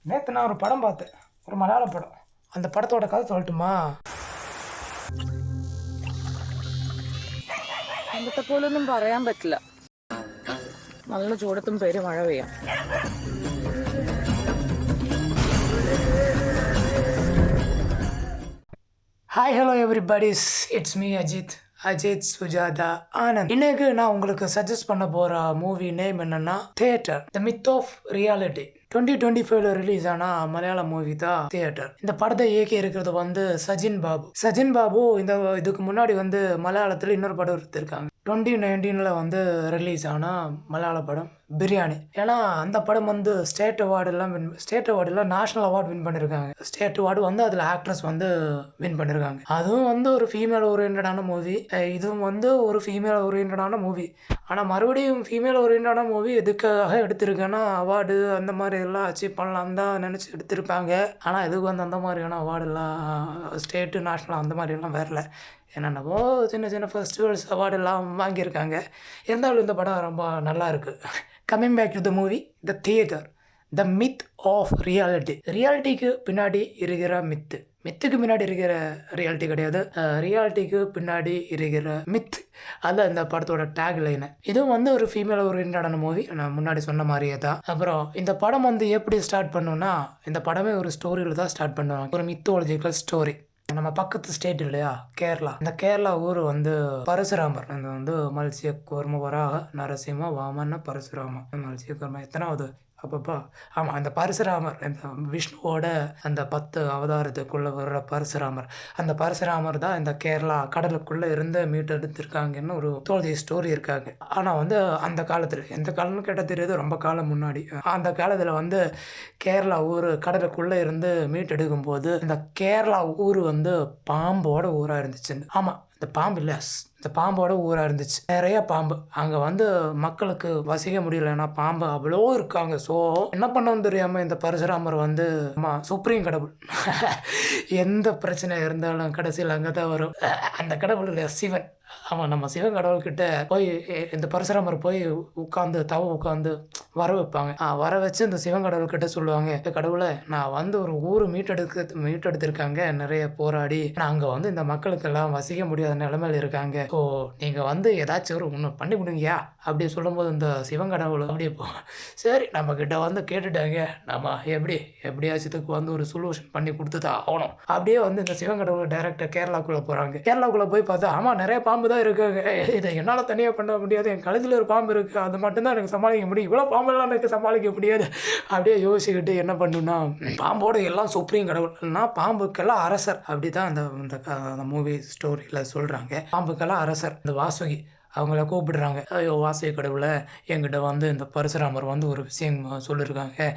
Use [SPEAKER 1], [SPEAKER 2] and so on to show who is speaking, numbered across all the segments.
[SPEAKER 1] நேற்று நான் ஒரு படம் பார்த்தேன், ஒரு மலையாள படம். அந்த படத்தோட கதை சொல்லட்டுமா?
[SPEAKER 2] പണ്ടത്തെ പോലൊന്നും പറയാൻ പറ്റില്ല. നല്ല ചൂടത്തും പേര് മഴ പെയ്യാം.
[SPEAKER 1] Hi hello everybodies, it's me Ajith Sujatha Anand. இன்னைக்கு நான் உங்களுக்கு சஜஸ்ட் பண்ண போகிற மூவி நேம் என்னன்னா theatre the myth of reality. 2025 release ஆன மலையாள மூவி தான் தியேட்டர். இந்த படத்தை இயக்கி இருக்கிறது வந்து சஜின் பாபு இந்த இதுக்கு முன்னாடி வந்து மலையாளத்தில் இன்னொரு படம் எடுத்திருக்காங்க. 2019 வந்து ரிலீஸ் ஆன மலையாள படம் பிரியாணி. ஏன்னா அந்த படம் வந்து state award national award win பண்ணியிருக்காங்க. ஸ்டேட் அவார்டு வந்து அதில் ஆக்ட்ரஸ் வந்து வின் பண்ணியிருக்காங்க. அதுவும் வந்து ஒரு ஃபீமேல் ஓரியன்டான மூவி, இதுவும் வந்து ஒரு ஃபீமேல் ஓரியன்டான மூவி. ஆனால் மறுபடியும் ஃபீமேல் ஓரியன்டான மூவி எதுக்காக எடுத்திருக்கேன்னா அவார்டு அந்த மாதிரி எல்லாம் அச்சீவ் பண்ணலாம் தான் நினச்சி எடுத்திருப்பாங்க. ஆனால் இதுக்கு வந்து அந்த மாதிரியான அவார்டெல்லாம் ஸ்டேட்டு நேஷ்னல் அந்த மாதிரியெல்லாம் வரல. என்னென்னவோ சின்ன சின்ன ஃபெஸ்டிவல்ஸ் அவார்டெல்லாம் வாங்கியிருக்காங்க. இருந்தாலும் இந்த படம் ரொம்ப நல்லா இருக்குது. Coming back to the movie the theatre the myth of reality. ரியாலிட்டிக்கு பின்னாடி இருக்கிற மித்துக்கு பின்னாடி இருக்கிற ரியாலிட்டி கிடையாது, ரியாலிட்டிக்கு பின்னாடி இருக்கிற மித். அதுதான் இந்த படத்தோட டேக் லைனு. இதுவும் வந்து ஒரு ஃபீமேல் ஓரியன்டான மூவி, நான் முன்னாடி சொன்ன மாதிரியே தான். அப்புறம் இந்த படம் வந்து எப்படி ஸ்டார்ட் பண்ணுன்னா, இந்த படமே ஒரு ஸ்டோரியில் தான் ஸ்டார்ட் பண்ணுவாங்க. ஒரு மித்தாலஜிக்கல் ஸ்டோரி. நம்ம பக்கத்து ஸ்டேட் இல்லையா கேரளா, இந்த கேரளா ஊர் வந்து பரசுராமர். இந்த வந்து மல்சிய கூர்ம வராக நரசிம்ம வாமன பரசுராம மல்சிய கூர்ம எத்தனாவது அப்பப்பா ஆமாம், அந்த பரசுராமர் இந்த விஷ்ணுவோட அந்த 10 அவதாரத்துக்குள்ளே வர்ற பரசுராமர். அந்த பரசுராமர் தான் இந்த கேரளா கடலுக்குள்ளே இருந்து மீட்டெடுத்திருக்காங்கன்னு ஒரு தோல்வி ஸ்டோரி இருக்காங்க. ஆனால் வந்து அந்த காலத்தில், எந்த காலம்னு கேட்டால் தெரியாது, ரொம்ப காலம் முன்னாடி, அந்த காலத்தில் வந்து கேரளா ஊர் கடலுக்குள்ளே இருந்து மீட்டெடுக்கும் போது இந்த கேரளா ஊர் வந்து பாம்போட ஊராக இருந்துச்சு. ஆமாம், இந்த பாம்போட ஊராக இருந்துச்சு. நிறைய பாம்பு அங்கே வந்து மக்களுக்கு வசிக்க முடியல, ஏன்னா பாம்பு அவ்வளோ இருக்காங்க. ஸோ என்ன பண்ணணும்னு தெரியாமல் இந்த பரசுராமர் வந்து சுப்ரீம் கடவுள் எந்த பிரச்சனை இருந்தாலும் கடைசியில் அங்கே தான் வரும். அந்த கடவுள் இல்லையா சிவன். ஆமாம், நம்ம சிவன் கடவுள்கிட்ட போய் இந்த பரசுராமர் போய் உட்காந்து வர வைப்பாங்க. வர வச்சு இந்த சிவன் கடவுள்கிட்ட சொல்லுவாங்க, கடவுளை நான் வந்து ஒரு ஊர் மீட்டெடுத்திருக்காங்க நிறைய போராடி, நான் அங்கே வந்து இந்த மக்களுக்கெல்லாம் வசிக்க முடியாத நிலைமையில் இருக்காங்க. ஸோ நீங்கள் வந்து ஏதாச்சும் ஒரு ஒன்று பண்ணி கொடுங்கயா அப்படி சொல்லும்போது இந்த சிவன் கடவுள் அப்படியே சரி நம்ம கிட்ட வந்து கேட்டுட்டாங்க, நம்ம எப்படியாச்சும் வந்து ஒரு சொல்யூஷன் பண்ணி கொடுத்து தான் ஆகணும். அப்படியே வந்து இந்த சிவன் கடவுள் டைரக்டாக கேரளாக்குள்ளே போகிறாங்க. கேரளாக்குள்ளே போய் பார்த்தா ஆமாம் நிறைய பாம்பு தான் இருக்காங்க. இதை என்னால் தனியாக பண்ண முடியாது, என் கழுத்தில் ஒரு பாம்பு இருக்குது, அது மட்டும்தான் எனக்கு சமாளிக்க முடியும், இவ்வளோ பாம்பெல்லாம் எனக்கு சமாளிக்க முடியாது. அப்படியே யோசிச்சுக்கிட்டு என்ன பண்ணுன்னா, பாம்போட எல்லாம் சுப்ரீம் கடவுள்னா பாம்புக்கெல்லாம் அரசர். அப்படி தான் அந்த மூவி ஸ்டோரியில் சொல்கிறாங்க. பாம்புக்கெல்லாம் அரசர் இந்த வாசுகி அவங்கள கூப்பிடுறாங்க. ஐயோ வாசுகி கடவுளை, என்கிட்ட வந்து இந்த பரசுராமர் வந்து ஒரு விஷயம் சொல்லியிருக்காங்க.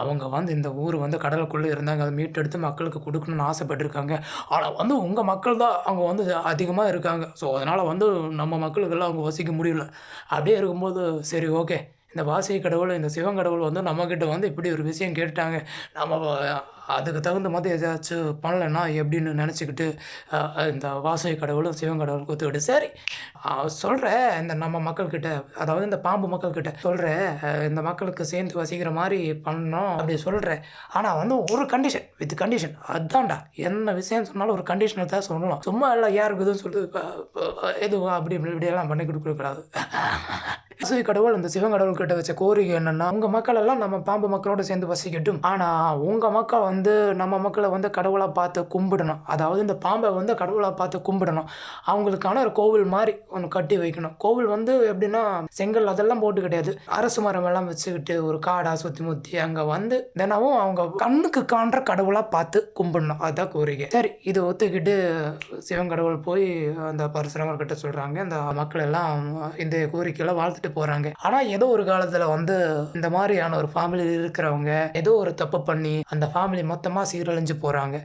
[SPEAKER 1] அவங்க வந்து இந்த ஊர் வந்து கடலுக்குள்ளே இருந்தாங்க, அதை மீட்டெடுத்து மக்களுக்கு கொடுக்கணும்னு ஆசைப்பட்டிருக்காங்க. ஆனால் வந்து உங்கள் மக்கள் தான் அவங்க வந்து அதிகமாக இருக்காங்க. ஸோ அதனால் வந்து நம்ம மக்களுக்கெல்லாம் அவங்க வசிக்க முடியல. அப்படியே இருக்கும்போது சரி ஓகே, இந்த வாசுகி கடவுள் இந்த சிவன் கடவுள் வந்து நம்மக்கிட்ட வந்து இப்படி ஒரு விஷயம் கேட்டாங்க, நம்ம அதுக்கு தகுந்த மாதிரி ஏதாச்சும் பண்ணலைன்னா எப்படின்னு நினச்சிக்கிட்டு இந்த வாசுகி கடவுளும் சிவன் கடவுளும் ஒத்துக்கிட்டு சரி சொல்கிறேன், இந்த நம்ம மக்கள்கிட்ட, அதாவது இந்த பாம்பு மக்கள்கிட்ட சொல்கிறேன், இந்த மக்களுக்கு சேர்ந்து வசிக்கிற மாதிரி பண்ணணும் அப்படி சொல்கிறேன். ஆனால் வந்து ஒரு கண்டிஷன், வித் கண்டிஷன். அதுதான்டா, என்ன விஷயம் சொன்னாலும் ஒரு கண்டிஷனில் தான் சொல்லணும். சும்மா எல்லாம் யாருக்கு எதுவும் சொல்லிட்டு எதுவும் அப்படி இப்படியெல்லாம் பண்ணி கொடுக்கக்கூடாது. வாசுகி கடவுள் அந்த சிவன் கடவுள் கிட்ட வச்ச கோரிக்கை என்னன்னா, உங்க மக்கள் எல்லாம் நம்ம பாம்பு மக்களோட சேர்ந்து வசிக்கட்டும், ஆனா உங்க மக்கள் வந்து நம்ம மக்களை வந்து கடவுளா பார்த்து கும்பிடணும். அதாவது இந்த பாம்பை வந்து கடவுளா பார்த்து கும்பிடணும். அவங்களுக்கான ஒரு கோவில் மாதிரி ஒன்று கட்டி வைக்கணும். கோவில் வந்து எப்படின்னா செங்கல் அதெல்லாம் போட்டு கிடையாது, அரசு மரம் எல்லாம் வச்சுக்கிட்டு ஒரு காடா சுத்தி முத்தி அங்க வந்து தினமும் அவங்க கண்ணுக்கு காண்ற கடவுளா பார்த்து கும்பிடணும். அதுதான் கோரிக்கை. சரி, இது ஒத்துக்கிட்டு சிவன் கடவுள் போய் அந்த பரசுராமர் கிட்ட சொல்றாங்க. அந்த மக்கள் எல்லாம் இந்த கோரிக்கையில வாழ்த்துட்டு போறாங்க. ஆனா ஏதோ ஒரு காலத்துல வந்து இந்த மாதிரியான ஒரு ஃபேமிலி இருக்கிறவங்க ஏதோ ஒரு தப்பு பண்ணி அந்த ஃபேமிலி மொத்தமா சீரழிஞ்சு போறாங்க.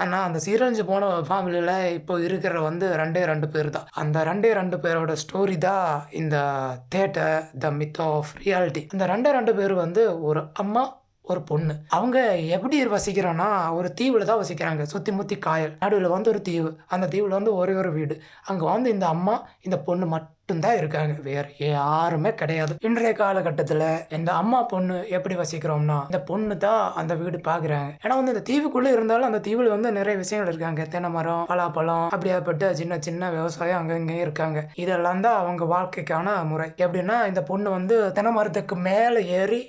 [SPEAKER 1] ஆனா அந்த சீரழிஞ்சு போன ஃபேமிலியில இப்போ இருக்கிற வந்து 2 பேர் தான். அந்த 2 பேரோட ஸ்டோரி தான் இந்த theatre the myth of reality. இந்த 2 பேர் வந்து ஒரு அம்மா ஒரு பொண்ணு. அவங்க எப்படி வசிக்கிறான்னா ஒரு தீவில் தான் வசிக்கிறாங்க. சுற்றி முற்றி காயல், நடுவில் வந்து ஒரு தீவு. அந்த தீவில் வந்து ஒரே ஒரு வீடு. அங்கே வந்து இந்த அம்மா இந்த பொண்ணு மட்டும் மட்டும்தான் இருக்காங்க, வேற யாருமே கிடையாது. இன்றைய காலகட்டத்துல இந்த அம்மா பொண்ணு எப்படி வசிக்கிறோம்னா, இந்த பொண்ணு தான் அந்த வீடு பாக்குறாங்க. ஏன்னா வந்து இந்த தீவுக்குள்ள இருந்தாலும் அந்த தீவுல வந்து நிறைய விஷயங்கள் இருக்காங்க. தென்னை மரம், பலாப்பழம், அப்படியாப்பட்ட சின்ன சின்ன விவசாயம் அங்கங்க இருக்காங்க. இதெல்லாம் தான் அவங்க வாழ்க்கைக்கான முறை. எப்படின்னா இந்த பொண்ணு வந்து தென்னை மரத்துக்கு மேல ஏறி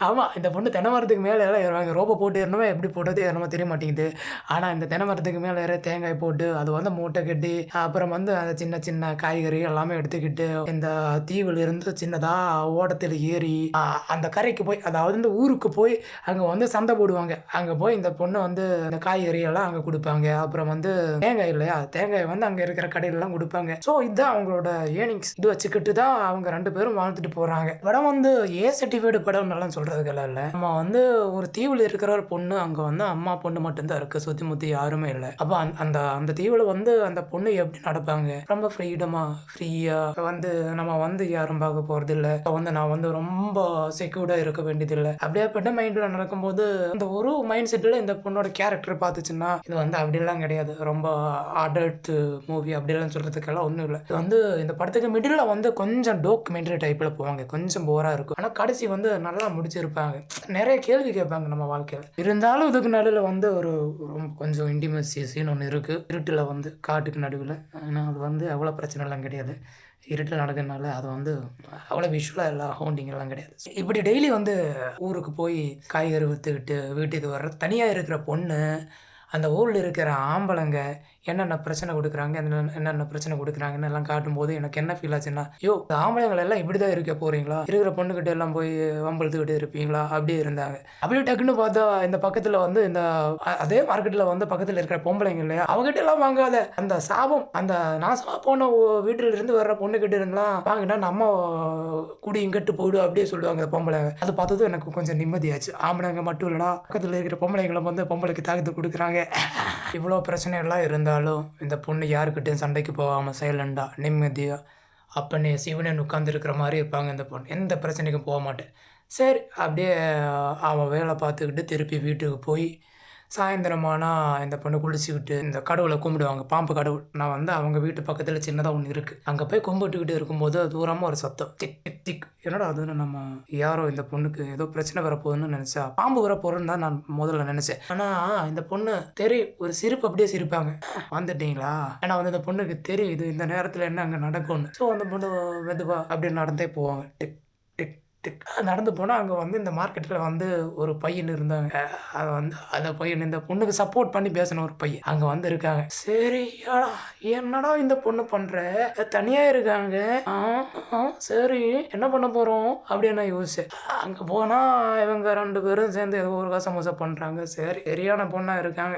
[SPEAKER 1] ஆமா, இந்த பொண்ணு தென்னை மரத்துக்கு மேல எல்லாம் ஏறுவாங்க. ரோப்பை போட்டு ஏறணுமே, எப்படி போட்டது என்னமோ தெரிய மாட்டேங்குது. ஆனா இந்த தென்னை மரத்துக்கு மேல ஏற தேங்காய் போட்டு அது வந்து மூட்டை கட்டி அப்புறம் வந்து அந்த சின்ன சின்ன காய்கறி எல்லாமே எடுத்துக்கிட்டு இந்த தீவுல இருந்து சின்னதா ஓடத்தில் ஏறி அந்த கரைக்கு போய், அதாவது இந்த ஊருக்கு போய் அங்க வந்து சந்தை போடுவாங்க. அங்க போய் இந்த பொண்ணு வந்து இந்த காய்கறி எல்லாம் அங்க கொடுப்பாங்க. அப்புறம் வந்து தேங்காய் இல்லையா, தேங்காய் வந்து அங்க இருக்கிற கடையில எல்லாம் கொடுப்பாங்க. ஸோ இதுதான் அவங்களோட ஏர்னிங்ஸ். இது வச்சுக்கிட்டு தான் அவங்க 2 பேரும் வாழ்ந்துட்டு போறாங்க. படம் வந்து ஏ சர்டிஃபைடு படம் நல்லா சொல்றதுக்கெல்லாம் இல்லை. நம்ம வந்து ஒரு தீவுல இருக்கிற ஒரு பொண்ணு, அங்க வந்து அம்மா பொண்ணு மட்டும்தான் இருக்கு, சுத்தி முத்தி யாருமே இல்லை. அப்ப அந்த அந்த தீவுல வந்து அந்த பொண்ணு எப்படி நடப்பாங்க, ரொம்ப ஃப்ரீயா வந்து நம்ம வந்து யாரும் பார்க்க போறது இல்லை, வந்து நான் வந்து ரொம்ப செக்யூர்டா இருக்க வேண்டியது இல்லை. அப்படியேப்பட்ட மைண்ட்ல நடக்கும்போது அந்த ஒரு மைண்ட் செட்ல இந்த பொண்ணோட கேரக்டர் பார்த்துச்சுன்னா இது வந்து அப்படிலாம் கிடையாது, ரொம்ப அடல்ட் மூவி அப்படிலாம் சொல்றதுக்கெல்லாம் ஒன்றும் இல்லை. இது வந்து இந்த படத்துக்கு மிடில் வந்து கொஞ்சம் டாக்குமெண்ட்ரி டைப்ல போவாங்க, கொஞ்சம் போரா இருக்கும். ஆனா கடைசி வந்து நல்லா முடிச்சிருப்பாங்க. நிறைய கேள்வி கேட்பாங்க நம்ம வாழ்க்கையில. இருந்தாலும் இதுக்கு நடுவில் வந்து ஒரு கொஞ்சம் இன்டிமேசி சீன் ஒன்று இருக்கு, இருட்டுல வந்து காட்டுக்கு நடுவில். ஆனால் அது வந்து அவ்வளோ பிரச்சனைலாம் கிடையாது. இருட்டில் நடக்கிறதுனால அது வந்து அவ்வளோ விஷுவலாக எல்லாம் ஹவுண்டிங்கெல்லாம் கிடையாது. இப்படி டெய்லி வந்து ஊருக்கு போய் காய்கறி விற்றுக்கிட்டு வீட்டுக்கு வர்ற தனியாக இருக்கிற பொண்ணு, அந்த ஊரில் இருக்கிற ஆம்பளைங்க என்னென்ன பிரச்சனை கொடுக்குறாங்க, என்னென்ன பிரச்சனை கொடுக்குறாங்கன்னு எல்லாம் காட்டும்போது எனக்கு என்ன ஃபீல் ஆச்சுன்னா, இந்த ஆம்பளைங்கள் எல்லாம் இப்படி தான் இருக்க போகிறீங்களா, இருக்கிற பொண்ணுக்கிட்ட எல்லாம் போய் வம்பழுத்துக்கிட்டு இருப்பீங்களா, அப்படியே இருந்தாங்க. அப்படியே டக்குன்னு பார்த்தா இந்த பக்கத்தில் வந்து இந்த அதே மார்க்கெட்டில் வந்து பக்கத்தில் இருக்கிற பொம்பளைங்க இல்லையா, அவங்ககிட்ட எல்லாம் வாங்காத, அந்த சாபம், அந்த நாசமாக போன வீட்டில் இருந்து வர்ற பொண்ணுக்கிட்ட இருந்தெல்லாம் வாங்கினா நம்ம குடி இங்கிட்டு போடு அப்படியே சொல்லுவாங்க அந்த பொம்பளைங்க. அது பார்த்ததும் எனக்கு கொஞ்சம் நிம்மதியாச்சு. ஆம்பளைங்க மட்டும் இல்லைனா பக்கத்தில் இருக்கிற பொம்பளைங்களை வந்து பொம்பளைக்கு தாக்கத்து கொடுக்குறாங்க. இவ்வளோ பிரச்சனைகள்லாம் இருந்தாலும் இந்த பொண்ணு யாருக்கிட்டையும் சண்டைக்கு போகாமல் சைலண்டாக நிம்மதியாக அப்பனே சிவனேன்னு உட்காந்துருக்கிற மாதிரி இருப்பாங்க. இந்த பொண்ணு எந்த பிரச்சனைக்கும் போக மாட்டேன். சரி அப்படியே அவன் வேலை பார்த்துக்கிட்டு திருப்பி வீட்டுக்கு போய் சாயந்தரமானா இந்த பொண்ணு குளிச்சுக்கிட்டு இந்த கடவுளை கும்பிடுவாங்க, பாம்பு கடவுள். நான் வந்து அவங்க வீட்டு பக்கத்தில் சின்னதாக ஒன்று இருக்குது, அங்கே போய் கும்பிட்டுக்கிட்டு இருக்கும்போது தூரமாக ஒரு சத்தம், திக் திக் திக். என்னடா அதுன்னு நம்ம யாரோ இந்த பொண்ணுக்கு ஏதோ பிரச்சனை வரப்போகுதுன்னு நினச்சா பாம்பு வரப்போகிறேன்னு தான் நான் முதல்ல நினச்சேன். ஆனால் இந்த பொண்ணு ஒரு சிரிப்பு அப்படியே சிரிப்பாங்க, வந்துட்டீங்களா. ஏன்னா வந்து இந்த பொண்ணுக்கு தெரியுது இந்த நேரத்தில் என்ன அங்கே நடக்கும்னு. ஸோ அந்த பொண்ணு மெதுவா அப்படியே நடந்தே போவாங்க. டிக் டிக் டிக் நடந்து போனால் அங்கே வந்து இந்த மார்க்கெட்டில் வந்து ஒரு பையன் இருந்தாங்க. அது வந்து அந்த பையன் இந்த பொண்ணுக்கு சப்போர்ட் பண்ணி பேசின ஒரு பையன் அங்கே வந்து இருக்காங்க. சரி என்னடா இந்த பொண்ணு பண்ணுற, தனியாக இருக்காங்க, சரி என்ன பண்ண போகிறோம் அப்படின்னு நான் யோசிச்சேன். அங்கே போனால் இவங்க 2 பேரும் சேர்ந்து ஏதோ ஒரு கசமுசை பண்ணுறாங்க. சரி சரியான பொண்ணாக இருக்காங்க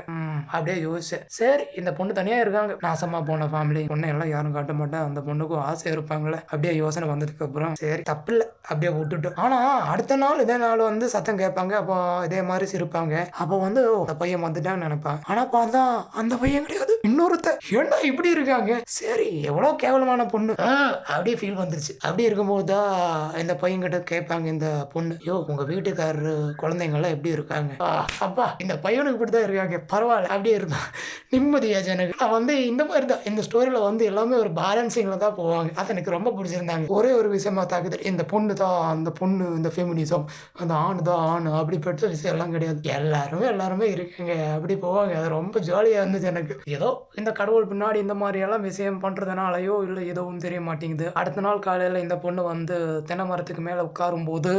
[SPEAKER 1] அப்படியே யோசிச்சேன். சரி இந்த பொண்ணு தனியாக இருக்காங்க, நாசமாக போன ஃபேமிலி, பொண்ணை எல்லாம் யாரும் காட்ட மாட்டேன், அந்த பொண்ணுக்கும் ஆசை இருப்பாங்களே அப்படியே யோசனை வந்ததுக்கு அப்புறம் சரி தப்பில்லை அப்படியே விட்டுட்டோம். ஆனால் அடுத்த நாள் இதே நாள் வந்து சத்தம் கேட்பாங்க, அப்போ இதே மாதிரி சிரிப்பாங்க. அப்போ வந்து அந்த பையன் வந்துட்டான்னு நினைப்பாங்க. ஆனால் பார்த்தா அந்த பையன் கிடையாது, இன்னொருத்த. ஏன்னா இப்படி இருக்காங்க, சரி எவ்வளோ கேவலமான பொண்ணு அப்படியே ஃபீல் வந்துருச்சு. அப்படி இருக்கும்போது தான் இந்த பையன் கிட்ட கேட்பாங்க இந்த பொண்ணு, உங்க வீட்டுக்காரரு குழந்தைங்கள்லாம் எப்படி இருக்காங்க. அப்பா இந்த பையனுக்கு இப்படி தான் இருக்காங்க, பரவாயில்ல அப்படியே இருந்தான் நிம்மதியா ஜனக்கு. நான் வந்து இந்த மாதிரி தான் இந்த ஸ்டோரியில் வந்து எல்லாமே ஒரு பேலன்சிங்கில் தான் போவாங்க. அது எனக்கு ரொம்ப பிடிச்சிருந்தாங்க. ஒரே ஒரு விஷயமா தாக்குது, இந்த பொண்ணு தான் அந்த பொண்ணு, இந்த ஃபெமினிசம், அந்த ஆண் தான் ஆண் அப்படிப்பட்ட விஷயம் எல்லாம் கிடையாது, எல்லாருமே இருக்குங்க அப்படி போவாங்க. அது ரொம்ப ஜாலியாக இருந்துச்சு எனக்கு. ஏதோ இந்த கடவுள் பின்னாடி இந்த மாதிரி எல்லாம் விஷயம் பண்ணுறதுனாலையோ இல்லை எதுவும் தெரிய மாட்டேங்குது. அடுத்த நாள் காலையில் இந்த பொண்ணு வந்து தென்னை மரத்துக்கு மேலே உட்காரும்போது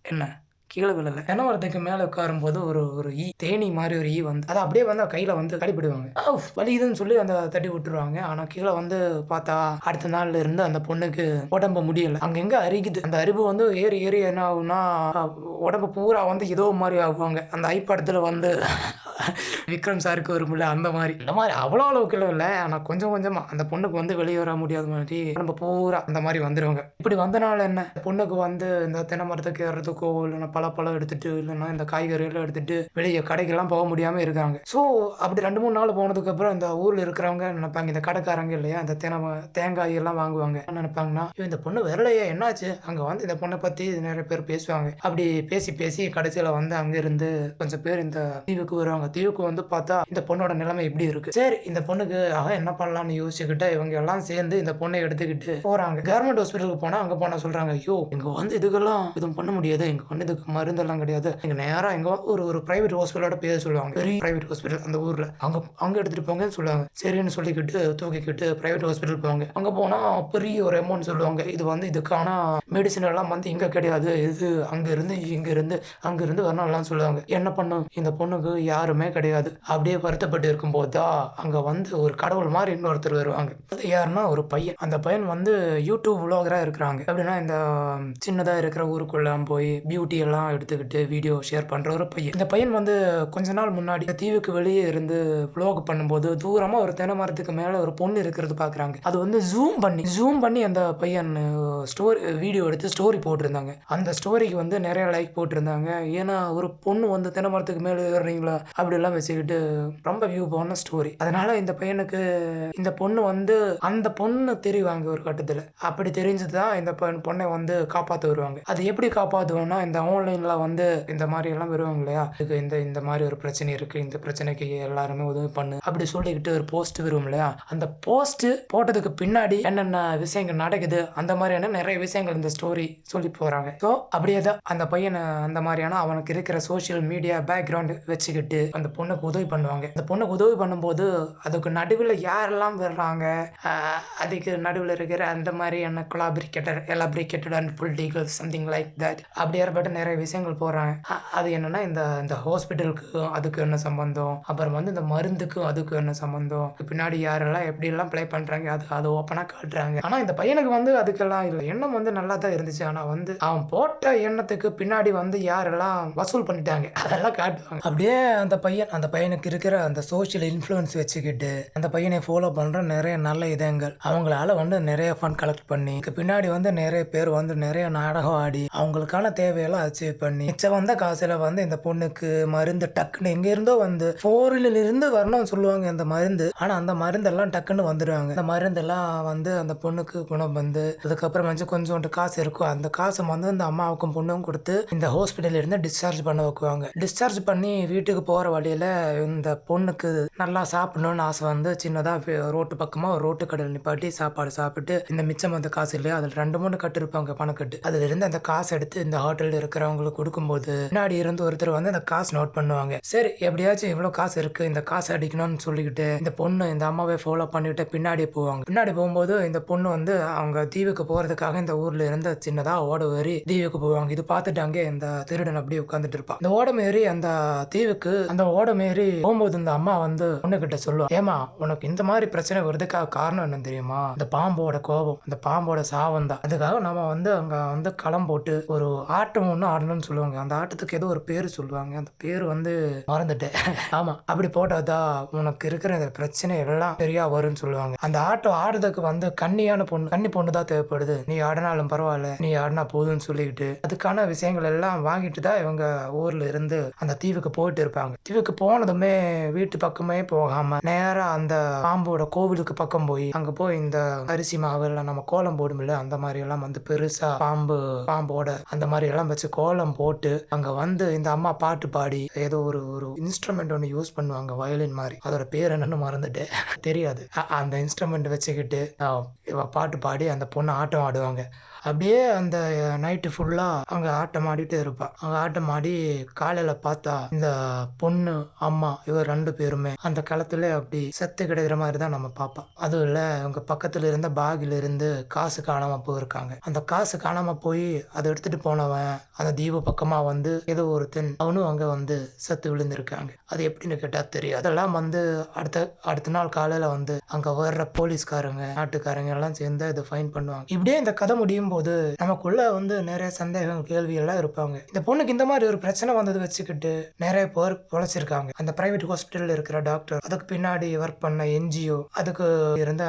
[SPEAKER 1] என்ன கீழே விழல, தென்னை மரத்துக்கு மேலே உட்காரும்போது ஒரு ஈ, தேனி மாதிரி ஒரு ஈ வந்து அதை அப்படியே வந்து கையில் வந்து கடிப்பிடுவாங்க. வலிக்குதுன்னு சொல்லி அந்த தட்டி விட்டுருவாங்க. ஆனால் கீழே வந்து பார்த்தா அடுத்த நாள்ல இருந்து அந்த பொண்ணுக்கு உடம்பு முடியலை, அங்கங்க அரிக்குது. அந்த அரிப்பு வந்து ஏறி என்ன ஆகும்னா உடம்பு பூரா வந்து ஏதோ மாதிரி ஆகுவாங்க. அந்த ஐப்படத்தில் வந்து விக்ரம் சாருக்கு வரும்ல அந்த மாதிரி, இந்த மாதிரி அவ்வளோ அளவுக்கு இல்லை, ஆனால் கொஞ்சம் கொஞ்சமாக அந்த பொண்ணுக்கு வந்து வெளியே வர முடியாத மாதிரி உடம்பு பூரா அந்த மாதிரி வந்துடுவாங்க. இப்படி வந்தனால என்ன, பொண்ணுக்கு வந்து இந்த தென்னை மரத்துக்கு ஏறதுக்கோ இல்லைன்னா பழப்பழம் எடுத்துட்டு இல்லைன்னா இந்த காய்கறியெல்லாம் எடுத்துட்டு வெளியே கடைக்கெல்லாம் போக முடியாமல் இருக்காங்க. ஸோ அப்படி 2-3 நாள் போனதுக்கப்புறம் இந்த ஊரில் இருக்கிறவங்க நினைப்பாங்க, இந்த கடைக்காரங்க இல்லையா இந்த தேங்காய் எல்லாம் வாங்குவாங்க, என்ன நினைப்பாங்கன்னா இந்த பொண்ணு வரலையே என்னாச்சு. அங்கே வந்து இந்த பொண்ணை பற்றி நிறைய பேர் பேசுவாங்க. அப்படி பேசி கடைசியில் வந்து அங்கேருந்து கொஞ்சம் பேர் இந்த தீவுக்கு வருவாங்க. தீவுக்கு வந்து வந்து பார்த்தா இந்த பொண்ணோட நிலைமை இப்படி இருக்கு. சரி இந்த பொண்ணுக்கு என்ன பண்ணலாம்னு யோசிச்சுக்கிட்டு இவங்க எல்லாம் சேர்ந்து இந்த பொண்ணை எடுத்துக்கிட்டு போறாங்க. கவர்மெண்ட் ஹாஸ்பிட்டலுக்கு போனா அங்க போனா சொல்றாங்க, ஐயோ இங்க வந்து இதுக்கெல்லாம் எதுவும் பண்ண முடியாது, இங்க வந்து இதுக்கு மருந்தெல்லாம் கிடையாது, இங்க நேரா எங்க ஒரு பிரைவேட் ஹாஸ்பிட்டலோட பேர் சொல்லுவாங்க, பெரிய பிரைவேட் ஹாஸ்பிட்டல் அந்த ஊர்ல, அங்க எடுத்துட்டு போங்கன்னு சொல்லுவாங்க. சரின்னு சொல்லிக்கிட்டு தூக்கிக்கிட்டு பிரைவேட் ஹாஸ்பிட்டல் போவாங்க. அங்க போனா பெரிய ஒரு அமௌண்ட் சொல்லுவாங்க. இது வந்து இதுக்கான மெடிசன் எல்லாம் வந்து இங்க கிடையாது, இது அங்க இருந்து இங்க இருந்து அங்க இருந்து வரணும்லாம் சொல்லுவாங்க. என்ன பண்ணும் இந்த பொண்ணுக்கு யாருமே கிடையாது. அப்படியே வருத்தப்பட்டு இருக்கும்போது தான் அங்க வந்து ஒரு கடவுள் மாதிரி இன்னொருத்தர் வருவாங்க. அது யாருன்னா ஒரு பையன். அந்த பையன் வந்து யூடியூப் விளாகரா இருக்கிறாங்க. அப்படின்னா இந்த சின்னதா இருக்கிற ஊருக்குள்ள போய் பியூட்டி எல்லாம் எடுத்துக்கிட்டு வீடியோ ஷேர் பண்ற ஒரு பையன். இந்த பையன் வந்து கொஞ்ச நாள் முன்னாடி தீவுக்கு வெளியே இருந்து vlog பண்ணும்போது தூரமா ஒரு தென்னை மரத்துக்கு மேல ஒரு பொண்ணு இருக்கிறது பாக்குறாங்க. அது வந்து ஜூம் பண்ணி அந்த பையன் ஸ்டோரி வீடியோ எடுத்து ஸ்டோரி போட்டிருந்தாங்க. அந்த ஸ்டோரிக்கு வந்து நிறைய லைக் போட்டிருந்தாங்க. ஏன்னா ஒரு பொண்ணு வந்து தென்னை மரத்துக்கு மேல ஏறுறீங்களா அப்படி எல்லாம் வச்சுக்கிட்டு ரொம்ப வியூ போன ஸ்டோரி. அதனால இந்த பையனுக்கு இந்த பொண்ணு வந்து அந்த பொண்ணு தெரிவாங்க ஒரு கட்டத்துல. அப்படி தெரிஞ்சுதான் இந்த பொண்ணை வந்து காப்பாற்ற வருவாங்க. அது எப்படி காப்பாற்றுவோம்னா இந்த ஆன்லைன்ல வந்து இந்த மாதிரி எல்லாம் வருவாங்க இல்லையா, இதுக்கு இந்த மாதிரி ஒரு பிரச்சனை இருக்கு, இந்த பிரச்சனைக்கு எல்லாருமே உதவி பண்ணு அப்படி சொல்லிக்கிட்டு ஒரு போஸ்ட் வரும் இல்லையா, அந்த போஸ்ட் போட்டதுக்கு பின்னாடி என்னென்ன விஷயங்கள் நடக்குது அந்த மாதிரியான நிறைய விஷயங்கள் இந்த ஸ்டோரி சொல்லி போறாங்க. ஸோ அப்படியே தான் அந்த பையனை அந்த மாதிரியான அவனுக்கு இருக்கிற சோசியல் மீடியா பேக்ரவுண்ட் வச்சுக்கிட்டு அந்த பொண்ணுக்கு உதவி பண்ணுவாங்க. அந்த பொண்ணுக்கு உதவி பண்ணும்போது அதுக்கு நடுவில் யாரெல்லாம் வர்றாங்க, அதுக்கு நடுவில் இருக்கிற அந்த மாதிரியான collaborated and political something like that அப்படி ஏற்பட்ட நிறைய விஷயங்கள் போகிறாங்க. அது என்னன்னா இந்த ஹாஸ்பிட்டலுக்கு அதுக்கு என்ன சம்பந்தம், அப்புறம் வந்து இந்த மருந்துக்கு அதுக்கு என்ன சம்பந்தம், பின்னாடி யாரெல்லாம் எப்படியெல்லாம் ப்ளே பண்ணுறாங்க அது ஓப்பனாக காட்டுறாங்க. ஆனால் இந்த பையனுக்கு வந்து அதுக்கெல்லாம் இல்லை, எண்ணம் வந்து நல்லா தான் இருந்துச்சு. ஆனால் வந்து அவன் போட்ட எண்ணத்துக்கு பின்னாடி வந்து யாரெல்லாம் வசூல் பண்ணிட்டாங்க அதெல்லாம் காட்டுவாங்க. அப்படியே அந்த பையனுக்கு இருக்கிற அந்த சோஷியல் இன்ஃப்ளூயன்ஸ் வச்சுக்கிட்டு அந்த பையனை ஃபாலோ பண்ணுற நிறைய நல்ல இதங்கள் அவங்களால வந்து நிறைய ஃபண்ட் கலெக்ட் பண்ணி பின்னாடி வந்து நிறைய பேர் வந்து நிறைய நாடகம் ஆடி அவங்களுக்கான தேவையெல்லாம் அச்சீவ் பண்ணி மிச்சம் வந்த காசுல வந்து இந்த பொண்ணுக்கு மருந்து டக்குன்னு எங்க இருந்தோ வந்து ஃபாரின்ல இருந்து வரணும்னு சொல்லுவாங்க அந்த மருந்து. ஆனா அந்த மருந்தெல்லாம் டக்குன்னு வந்துடுவாங்க. அந்த மருந்தெல்லாம் வந்து அந்த பொண்ணுக்கு குணம் வந்து அதுக்கப்புறம் வந்து கொஞ்சோண்டு காசு இருக்கும். அந்த காசை வந்து அந்த அம்மாவுக்கும் பொண்ணுக்கும் கொடுத்து இந்த ஹாஸ்பிட்டல்ல இருந்து டிஸ்சார்ஜ் பண்ண வைக்குவாங்க. டிஸ்சார்ஜ் பண்ணி வீட்டுக்கு போற வழியில இந்த பொண்ணுக்கு நல்லா சாப்பிடணும்னு ஆசை வந்து சின்னதா ரோட்டு பக்கமா ஒரு ரோட்டு கடையில் நிப்பாட்டி சாப்பாடு சாப்பிட்டு இந்த மிச்சம் அந்த காசு இல்லையா அதில் 2-3 கட்டு இருப்பாங்க பணக்கட்டு, அதுல இருந்து அந்த காசு எடுத்து இந்த ஹோட்டல்ல இருக்கிறவங்களுக்கு கொடுக்கும்போது பின்னாடி இருந்து ஒருத்தர் வந்து அந்த காசு நோட் பண்ணுவாங்க. சரி எப்படியாச்சும் இவ்வளவு காசு இருக்கு இந்த காசு அடிக்கணும்னு சொல்லிக்கிட்டு இந்த பொண்ணு இந்த அம்மாவை ஃபாலோ பண்ணிட்டு பின்னாடி போவாங்க. பின்னாடி போகும்போது இந்த பொண்ணு வந்து அவங்க தீவுக்கு போறதுக்காக இந்த ஊர்ல இருந்து சின்னதா ஓட ஏறி தீவுக்கு போவாங்க. இது பார்த்துட்டு அங்கே இந்த திருடன் அப்படியே உட்காந்துட்டு இருப்பான். இந்த ஓடம் ஏறி அந்த தீவுக்கு அந்த ஓடம் ஏறி போகும்போது இந்த அம்மா வந்து பொண்ணு கிட்ட சொல்லுவாங்க, ஏமா உனக்கு இந்த மாதிரி பிரச்சனை வருதுக்காக காரணம் என்ன தெரியுமா, இந்த பாம்போட கோபம், இந்த பாம்போட சாவம் தான். அதுக்காக நம்ம வந்து அங்க வந்து களம் போட்டு ஒரு ஆட்டம் ஒன்று ஆடணும்னு சொல்லுவாங்க. அந்த ஆட்டத்துக்கு ஏதோ ஒரு பேரு சொல்லுவாங்க, அந்த பேரு வந்து மறந்துட்டேன். ஆமா அப்படி போட்டாதான் உனக்கு இருக்கிற இந்த பிரச்சனை எல்லாம் சரியா வரும்னு சொல்லுவாங்க. அந்த ஆட்டம் ஆடுறதுக்கு வந்து கன்னி பொண்ணு தான் தேவைப்படுது, நீ ஆடினாலும் பரவாயில்ல நீ ஆடினா போதும்னு சொல்லிக்கிட்டு அதுக்கான விஷயங்கள் எல்லாம் வாங்கிட்டு தான் இவங்க ஊர்ல இருந்து அந்த தீவுக்கு போயிட்டு இருப்பாங்க. தீவுக்கு போனதுமே வீட்டு பக்கமே போகாம நேரா அந்த பாம்போட கோவிலுக்கு பக்கம் போய் அங்க போய் இந்த அரிசி மாவுல நம்ம கோலம் போடுமில்ல அந்த மாதிரி எல்லாம் வந்து பெருசா பாம்போட அந்த மாதிரி எல்லாம் வச்சு கோலம் போட்டு அங்க வந்து இந்த அம்மா பாட்டு பாடி ஏதோ ஒரு இன்ஸ்ட்ருமெண்ட் ஒன்று யூஸ் பண்ணுவாங்க வயலின் மாதிரி, அதோட பேர் என்னன்னு மறந்துட்டு தெரியாது. அந்த இன்ஸ்ட்ருமெண்ட் வச்சுக்கிட்டு பாட்டு பாடி அந்த பொண்ணு ஆட்டம் ஆடுவாங்க. அப்படியே அந்த நைட்டு ஃபுல்லா அங்க ஆட்டம் ஆடிட்டு இருப்பா. அங்க ஆட்டம் ஆடி காலையில பார்த்தா இந்த பொண்ணு அம்மா இவர் 2 பேருமே அந்த களத்துல அப்படி செத்து கிடைக்கிற மாதிரி தான் நம்ம பார்ப்போம். அதுவும் இல்ல அவங்க பக்கத்துல இருந்த பேக்ல இருந்து காசு காணாம போயிருக்காங்க. அந்த காசு காணாம போய் அதை எடுத்துட்டு போனவன் அந்த தீவு பக்கமா வந்து ஏதோ ஒருத்தன் அவனும் அங்க வந்து செத்து விழுந்திருக்காங்க. அது எப்படின்னு கேட்டா தெரியும். அதெல்லாம் வந்து அடுத்த நாள் காலையில வந்து அங்க வர்ற போலீஸ்காரங்க நாட்டுக்காரங்க எல்லாம் சேர்ந்து இதை ஃபைன் பண்ணுவாங்க. இப்படியே இந்த கதை முடியும் போது நமக்குள்ள வந்து நிறைய சந்தேகம் கேள்வி எல்லாம் இருப்பாங்க. இந்த பொண்ணுக்கு இந்த மாதிரி ஒரு பிரச்சனை வந்தது வச்சுக்கிட்டு நிறைய பேர் பொழைச்சிருக்காங்க. அந்த பிரைவேட் ஹாஸ்பிட்டல் இருக்கிற டாக்டர், அதுக்கு பின்னாடி ஒர்க் பண்ண என்ஜிஓ, அதுக்கு இருந்த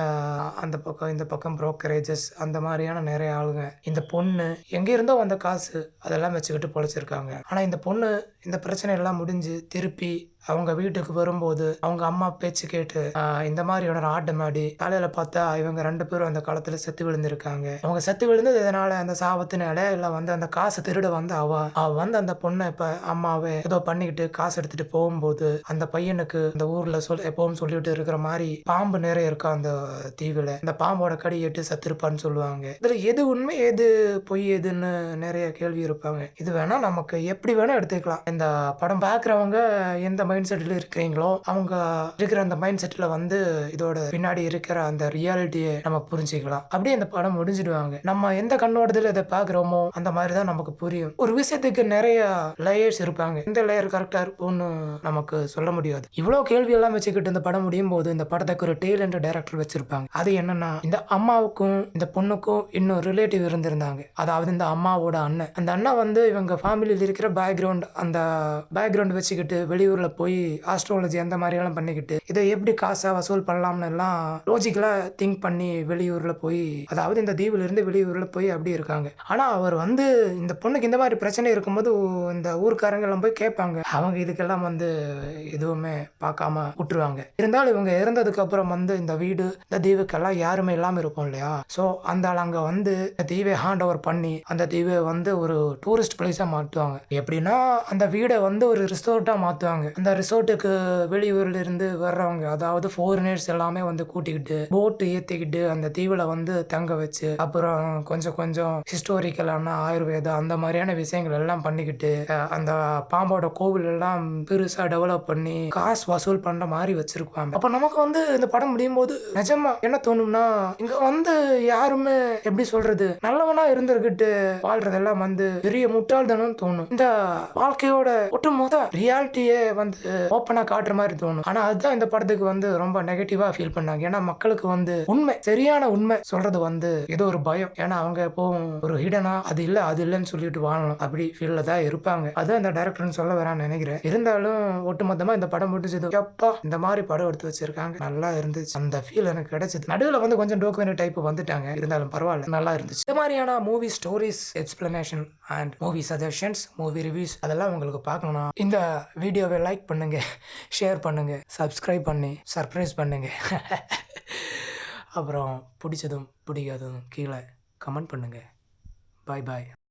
[SPEAKER 1] அந்த பக்கம் இந்த பக்கம் புரோக்கரேஜஸ், அந்த மாதிரியான நிறைய ஆளுங்க இந்த பொண்ணு எங்க இருந்தோ வந்த காசு அதெல்லாம் வச்சுக்கிட்டு பொழைச்சிருக்காங்க. ஆனா இந்த பொண்ணு இந்த பிரச்சனை எல்லாம் முடிஞ்சு திருப்பி அவங்க வீட்டுக்கு வரும்போது அவங்க அம்மா பேச்சு கேட்டு இந்த மாதிரியான ஒரு ஆட்டம் ஆடி காலையில பார்த்தா இவங்க 2 பேரும் அந்த காலத்துல செத்து விழுந்திருக்காங்க. அவங்க செத்து விழுந்தது எதனால, அந்த சாபத்தினால இல்ல வந்து அந்த காசு திருட வந்து அவ வந்து அந்த பொண்ணை இப்ப அம்மாவை ஏதோ பண்ணிக்கிட்டு காசு எடுத்துட்டு போகும்போது அந்த பையனுக்கு அந்த ஊர்ல எப்பவும் சொல்லிட்டு இருக்கிற மாதிரி பாம்பு நிறைய இருக்கா அந்த தீவுல. அந்த பாம்போட கடி ஏட்டு செத்துருப்பான்னு சொல்லுவாங்க. இதுல எது உண்மை எது பொய் எதுன்னு நிறைய கேள்வி இருப்பாங்க. இது வேணா நமக்கு எப்படி வேணா எடுத்துக்கலாம். இந்த படம் பார்க்குறவங்க எந்த மைண்ட் செட்டில் இருக்கிறீங்களோ அவங்க இருக்கிற அந்த மைண்ட் செட்டில் வந்து இதோட பின்னாடி இருக்கிற அந்த ரியாலிட்டியை நம்ம புரிஞ்சுக்கலாம். அப்படியே இந்த படம் முடிஞ்சிடுவாங்க. நம்ம எந்த கண்ணோட்டத்தில் இதை பார்க்குறோமோ அந்த மாதிரி தான் நமக்கு புரியும். ஒரு விஷயத்துக்கு நிறைய லேயர்ஸ் இருப்பாங்க. எந்த லேயர் கரெக்டாக இருக்கும்னு நமக்கு சொல்ல முடியாது. இவ்வளோ கேள்வி எல்லாம் வச்சுக்கிட்டு இந்த படம் முடியும் போது இந்த படத்துக்கு ஒரு டேல் என்ற டைரக்டர் வச்சிருப்பாங்க. அது என்னன்னா, இந்த அம்மாவுக்கும் இந்த பொண்ணுக்கும் இன்னும் ரிலேட்டிவ் இருந்திருந்தாங்க. அதாவது இந்த அம்மாவோட அண்ணன். அந்த அண்ணன் வந்து இவங்க ஃபேமிலியில் இருக்கிற அந்த பேக்ரவுண்ட் வச்சுக்கிட்டு வெளியூர்ல போய் ஆஸ்ட்ராலஜி அந்த மாதிரி எல்லாம் பண்ணிக்கிட்டு இதை எப்படி காசா வசூல் பண்ணலாம்னு எல்லாம் லாஜிக்கலா திங்க் பண்ணி வெளியூர்ல போய், அதாவது இந்த தீவுல இருந்து வெளியூர்ல போய் அப்படி இருக்காங்க. ஆனா அவர் வந்து இந்த பொண்ணுக்கு இந்த மாதிரி பிரச்சனை இருக்கும்போது இந்த ஊருக்காரங்க எல்லாம் போய் கேட்பாங்க. அவங்க இதுக்கெல்லாம் வந்து எதுவுமே பார்க்காம விட்டுருவாங்க. இருந்தாலும் இவங்க இறந்ததுக்கு அப்புறம் வந்து இந்த வீடு இந்த தீவுக்கெல்லாம் யாருமே இல்லாம இருப்போம் இல்லையா. ஸோ அந்த அங்க வந்து தீவை ஹேண்ட் ஓவர் பண்ணி அந்த தீவை வந்து ஒரு டூரிஸ்ட் பிளேஸா மாற்றுவாங்க. எப்படின்னா அந்த வீடை வந்து ஒரு ரிசோர்ட்டா மாத்துவாங்க. அந்த ரிசோர்ட்டுக்கு வெளியூர்ல இருந்து வர்றவங்க, அதாவது ஃபாரினர்ஸ் எல்லாமே வந்து கூட்டிக்கிட்டு போட்டு ஏத்திக்கிட்டு அந்த தீவுல வந்து தங்க வச்சு அப்புறம் கொஞ்சம் கொஞ்சம் ஹிஸ்டோரிக்கலான ஆயுர்வேதம் அந்த மாதிரியான விஷயங்கள் எல்லாம் பண்ணிக்கிட்டு அந்த பாம்போட கோவில் எல்லாம் பெருசா டெவலப் பண்ணி காசு வசூல் பண்ற மாதிரி வச்சிருப்பாங்க. அப்ப நமக்கு வந்து இந்த படம் முடியும் போது நிஜமா என்ன தோணும்னா, இங்க வந்து யாருமே எப்படி சொல்றது, நல்லவனா இருந்திருக்கிட்டு வாழ்றதெல்லாம் வந்து பெரிய முட்டாள்தனம் தோணும். இந்த வாழ்க்கையோட ஒட்டுமொத்த ரியாலிட்டியே வந்து ஓப்பனா காட்டுற மாதிரி தோணும். ஆனா அதுதான் இந்த படத்துக்கு வந்து ரொம்ப நெகட்டிவா ஃபீல் பண்ணாங்க. ஏன்னா மக்களுக்கு வந்து உண்மை, சரியான உண்மை சொல்றது வந்து ஏதோ ஒரு பயம். ஏன்னா அவங்க எப்பவும் ஒரு ஹிடனா அது இல்லைன்னு சொல்லிட்டு வாழணும் அப்படி ஃபீல்ல தான் இருப்பாங்க. அதான் இந்த டைரக்டர்னு சொல்ல வரான்னு நினைக்கிறேன். இருந்தாலும் ஒட்டுமொத்தமா இந்த படம் முடிஞ்சது, எப்பா இந்த மாதிரி படம் எடுத்து வச்சிருக்காங்க, நல்லா இருந்துச்சு. அந்த ஃபீல் எனக்கு கிடைச்சது. நடுவில் வந்து கொஞ்சம் டோக்குமெண்ட் டைப் வந்துட்டாங்க, இருந்தாலும் பரவாயில்ல, நல்லா இருந்துச்சு. இந்த மாதிரியான movie stories, explanation and movie suggestions, movie reviews அதெல்லாம் உங்களுக்கு பார்க்கணும்னா இந்த வீடியோவை லைக் பண்ணுங்க, ஷேர் பண்ணுங்க, சப்ஸ்கிரைப் பண்ணி சர்ப்ரைஸ் பண்ணுங்க. அப்புறம் பிடிச்சதும் பிடிக்காததும் கீழே கமெண்ட் பண்ணுங்க. பாய் பாய்.